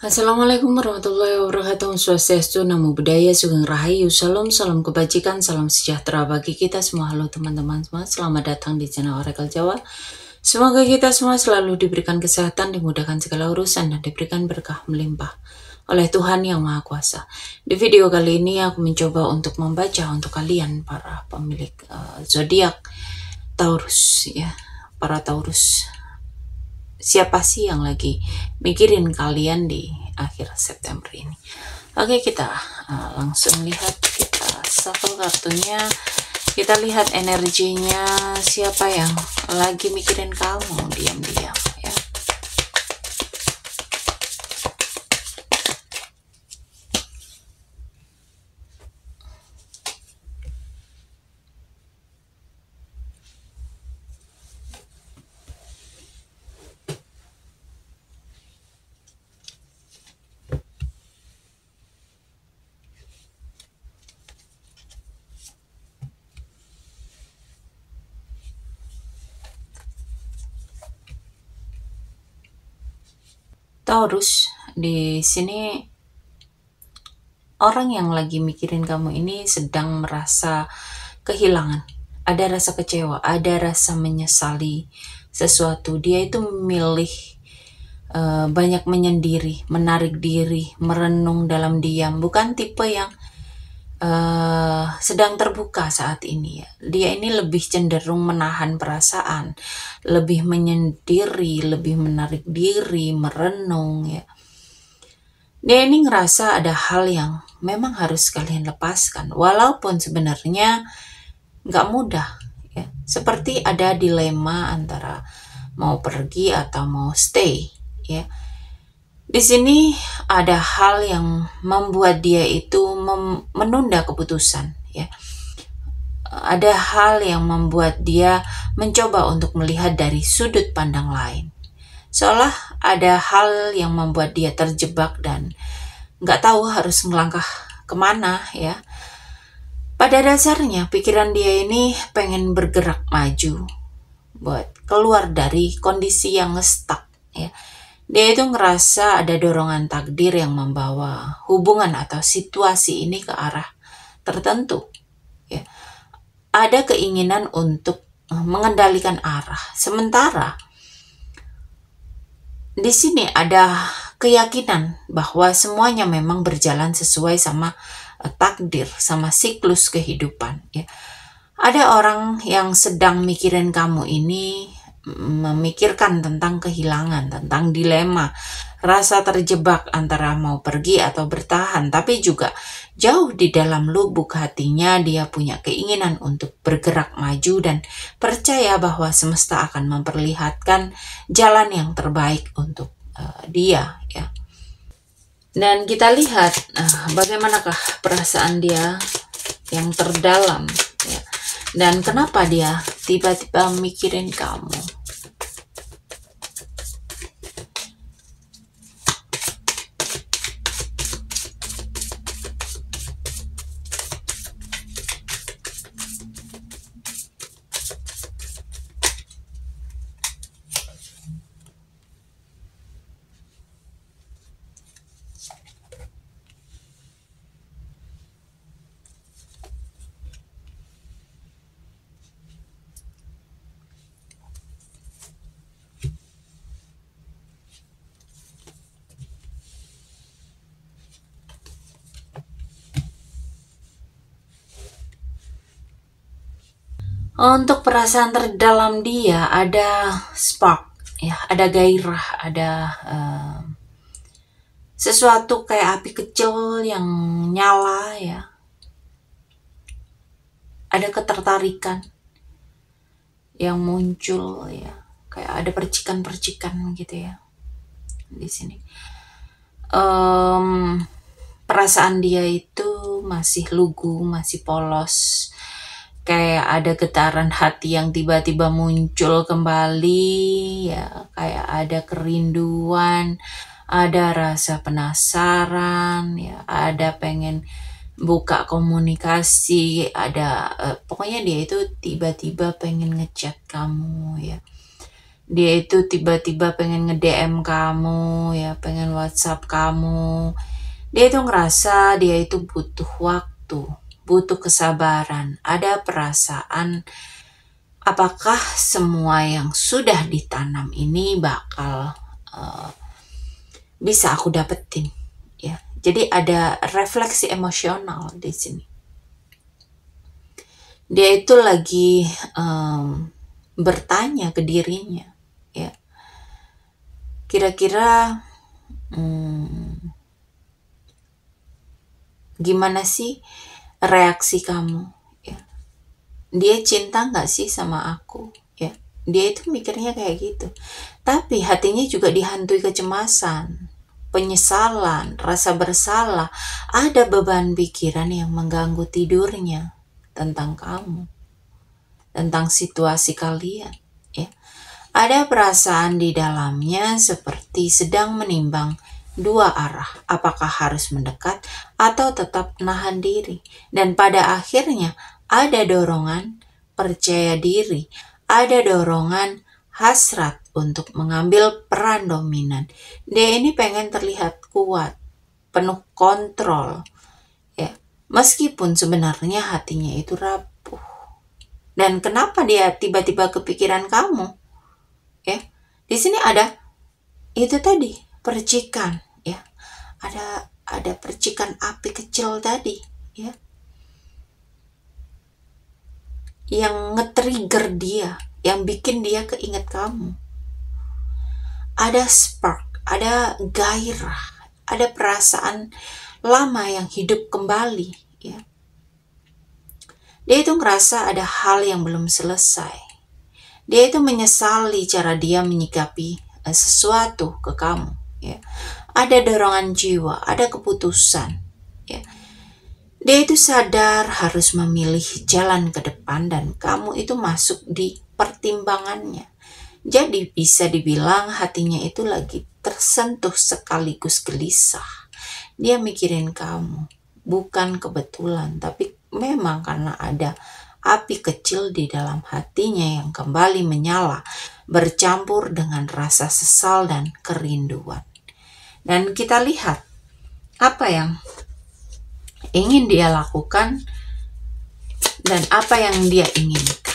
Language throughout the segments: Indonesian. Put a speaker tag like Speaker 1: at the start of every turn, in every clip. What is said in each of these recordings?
Speaker 1: Assalamualaikum warahmatullahi wabarakatuh. Swastiastu, Namo Buddhaya, Sugeng Rahayu, Salam, salam kebajikan, salam sejahtera bagi kita semua. Halo teman-teman semua, selamat datang di channel Oracle Jawa. Semoga kita semua selalu diberikan kesehatan, dimudahkan segala urusan, dan diberikan berkah melimpah oleh Tuhan Yang Maha Kuasa. Di video kali ini aku mencoba untuk membaca untuk kalian para pemilik zodiak Taurus, ya, para Taurus. Siapa sih yang lagi mikirin kalian di akhir September ini? Oke, kita langsung lihat, kita shuffle kartunya, kita lihat energinya siapa yang lagi mikirin kamu diam-diam, ya. Taurus, di sini orang yang lagi mikirin kamu ini sedang merasa kehilangan. Ada rasa kecewa, ada rasa menyesali sesuatu. Dia itu memilih banyak menyendiri, menarik diri, merenung dalam diam. Bukan tipe yang sedang terbuka saat ini, ya. Dia ini lebih cenderung menahan perasaan, lebih menyendiri, lebih menarik diri, merenung, ya. Dia ini ngerasa ada hal yang memang harus kalian lepaskan, walaupun sebenarnya nggak mudah, ya. Seperti ada dilema antara mau pergi atau mau stay, ya. Di sini ada hal yang membuat dia itu menunda keputusan, ya. Ada hal yang membuat dia mencoba untuk melihat dari sudut pandang lain. Seolah ada hal yang membuat dia terjebak dan nggak tahu harus melangkah kemana, ya. Pada dasarnya pikiran dia ini pengen bergerak maju buat keluar dari kondisi yang stuck, ya. Dia itu ngerasa ada dorongan takdir yang membawa hubungan atau situasi ini ke arah tertentu, ya. Ada keinginan untuk mengendalikan arah. Sementara di sini ada keyakinan bahwa semuanya memang berjalan sesuai sama takdir, sama siklus kehidupan, ya. Ada orang yang sedang mikirin kamu ini, memikirkan tentang kehilangan, tentang dilema, rasa terjebak antara mau pergi atau bertahan, tapi juga jauh di dalam lubuk hatinya dia punya keinginan untuk bergerak maju dan percaya bahwa semesta akan memperlihatkan jalan yang terbaik untuk dia, ya. Dan kita lihat bagaimanakah perasaan dia yang terdalam, ya. Dan kenapa dia tiba-tiba mikirin kamu. Untuk perasaan terdalam dia ada spark, ya, ada gairah, ada sesuatu kayak api kecil yang nyala, ya. Ada ketertarikan yang muncul, ya, kayak ada percikan-percikan gitu, ya, di sini. Perasaan dia itu masih lugu, masih polos. Kayak ada getaran hati yang tiba-tiba muncul kembali, ya, kayak ada kerinduan, ada rasa penasaran, ya, ada pengen buka komunikasi, ada pokoknya dia itu tiba-tiba pengen ngechat kamu, ya. Dia itu tiba-tiba pengen nge-DM kamu, ya, pengen WhatsApp kamu. Dia itu ngerasa dia itu butuh waktu, butuh kesabaran, ada perasaan apakah semua yang sudah ditanam ini bakal bisa aku dapetin, ya. Jadi ada refleksi emosional di sini. Dia itu lagi bertanya ke dirinya, ya. Kira-kira gimana sih reaksi kamu? Ya. Dia cinta nggak sih sama aku? Ya. Dia itu mikirnya kayak gitu. Tapi hatinya juga dihantui kecemasan, penyesalan, rasa bersalah. Ada beban pikiran yang mengganggu tidurnya tentang kamu, tentang situasi kalian. Ya. Ada perasaan di dalamnya seperti sedang menimbang dua arah, apakah harus mendekat atau tetap nahan diri. Dan pada akhirnya ada dorongan percaya diri, ada dorongan hasrat untuk mengambil peran dominan. Dia ini pengen terlihat kuat, penuh kontrol, ya. Meskipun sebenarnya hatinya itu rapuh. Dan kenapa dia tiba-tiba kepikiran kamu? Ya, di sini ada itu tadi percikan, ya, ada percikan api kecil tadi, ya, yang nge-trigger dia, yang bikin dia keinget kamu. Ada spark, ada gairah, ada perasaan lama yang hidup kembali, ya. Dia itu ngerasa ada hal yang belum selesai. Dia itu menyesali cara dia menyikapi sesuatu ke kamu, ya. Ada dorongan jiwa, ada keputusan, ya. Dia itu sadar harus memilih jalan ke depan dan kamu itu masuk di pertimbangannya. Jadi bisa dibilang hatinya itu lagi tersentuh sekaligus gelisah. Dia mikirin kamu, bukan kebetulan, tapi memang karena ada api kecil di dalam hatinya yang kembali menyala, bercampur dengan rasa sesal dan kerinduan. Dan kita lihat apa yang ingin dia lakukan dan apa yang dia inginkan.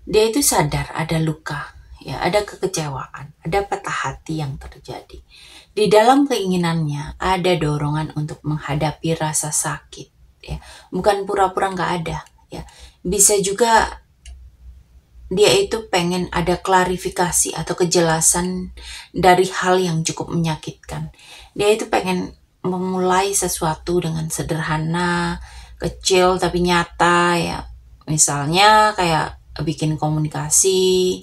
Speaker 1: Dia itu sadar ada luka, ya, ada kekecewaan, ada patah hati yang terjadi. Di dalam keinginannya ada dorongan untuk menghadapi rasa sakit, ya. Bukan pura-pura nggak ada, ya. Bisa juga dia itu pengen ada klarifikasi atau kejelasan dari hal yang cukup menyakitkan. Dia itu pengen memulai sesuatu dengan sederhana, kecil tapi nyata, ya. Misalnya kayak bikin komunikasi,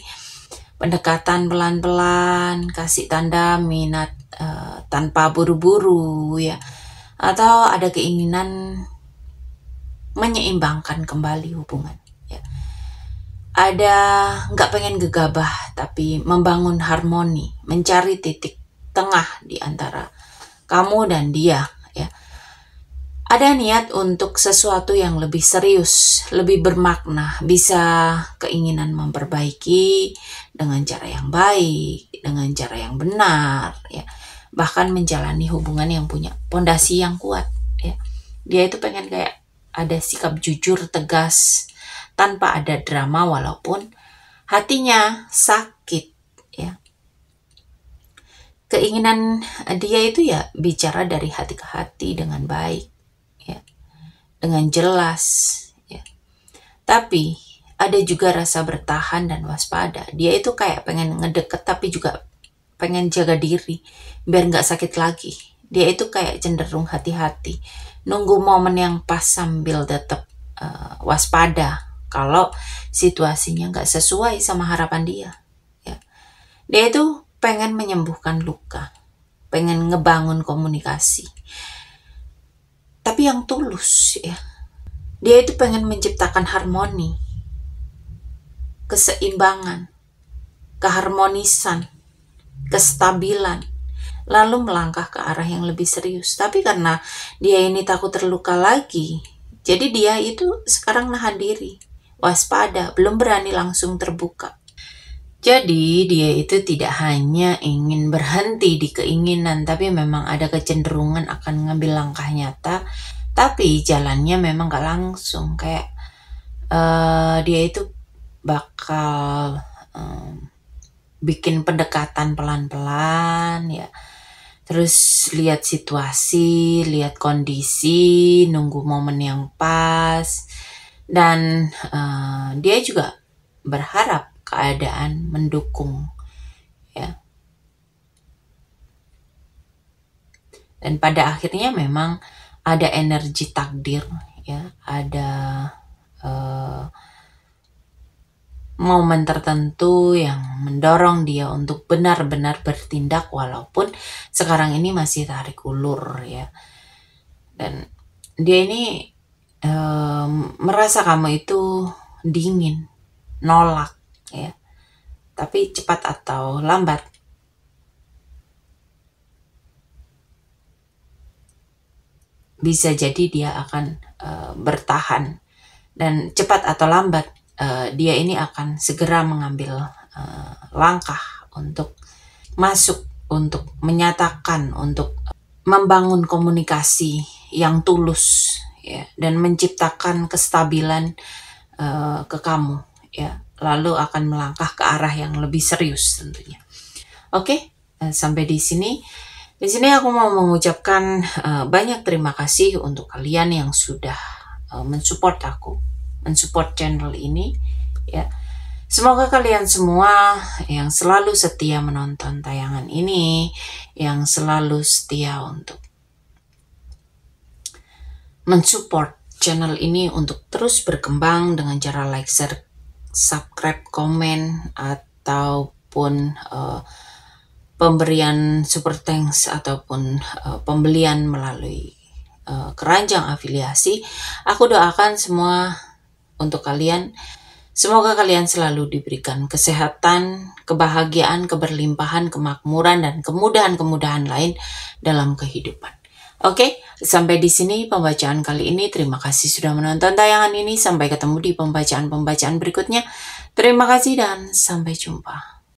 Speaker 1: pendekatan pelan-pelan, kasih tanda minat tanpa buru-buru, ya. Atau ada keinginan menyeimbangkan kembali hubungan, ya. Ada nggak pengen gegabah, tapi membangun harmoni, mencari titik tengah di antara kamu dan dia, ya. Ada niat untuk sesuatu yang lebih serius, lebih bermakna, bisa keinginan memperbaiki dengan cara yang baik, dengan cara yang benar, ya. Bahkan menjalani hubungan yang punya pondasi yang kuat, ya. Dia itu pengen kayak ada sikap jujur, tegas, tanpa ada drama walaupun hatinya sakit, ya. Keinginan dia itu ya bicara dari hati ke hati dengan baik, ya, dengan jelas, ya. Tapi ada juga rasa bertahan dan waspada. Dia itu kayak pengen ngedeket tapi juga pengen jaga diri biar nggak sakit lagi. Dia itu kayak cenderung hati-hati, nunggu momen yang pas sambil tetap waspada kalau situasinya nggak sesuai sama harapan dia. Ya. Dia itu pengen menyembuhkan luka, pengen ngebangun komunikasi, tapi yang tulus ya. Dia itu pengen menciptakan harmoni, keseimbangan, keharmonisan, kestabilan, lalu melangkah ke arah yang lebih serius. Tapi karena dia ini takut terluka lagi, jadi dia itu sekarang nahan diri, waspada, belum berani langsung terbuka. Jadi dia itu tidak hanya ingin berhenti di keinginan, tapi memang ada kecenderungan akan ngambil langkah nyata, tapi jalannya memang gak langsung. Kayak dia itu bakal bikin pendekatan pelan-pelan ya. Terus lihat situasi, lihat kondisi, nunggu momen yang pas. Dan dia juga berharap keadaan mendukung ya. Dan pada akhirnya memang ada energi takdir ya, ada momen tertentu yang mendorong dia untuk benar-benar bertindak walaupun sekarang ini masih tarik ulur ya. Dan dia ini merasa kamu itu dingin, nolak ya. Tapi cepat atau lambat bisa jadi dia akan bertahan, dan cepat atau lambat dia ini akan segera mengambil langkah untuk masuk, untuk menyatakan, untuk membangun komunikasi yang tulus ya, dan menciptakan kestabilan ke kamu ya, lalu akan melangkah ke arah yang lebih serius tentunya. Oke, sampai di sini. Di sini aku mau mengucapkan banyak terima kasih untuk kalian yang sudah mensupport aku, mensupport channel ini ya. Semoga kalian semua yang selalu setia menonton tayangan ini, yang selalu setia untuk mensupport channel ini untuk terus berkembang dengan cara like, share, subscribe, komen, ataupun pemberian super thanks ataupun pembelian melalui keranjang afiliasi. Aku doakan semua untuk kalian. Semoga kalian selalu diberikan kesehatan, kebahagiaan, keberlimpahan, kemakmuran, dan kemudahan-kemudahan lain dalam kehidupan. Oke, sampai di sini pembacaan kali ini. Terima kasih sudah menonton tayangan ini. Sampai ketemu di pembacaan-pembacaan berikutnya. Terima kasih dan sampai jumpa.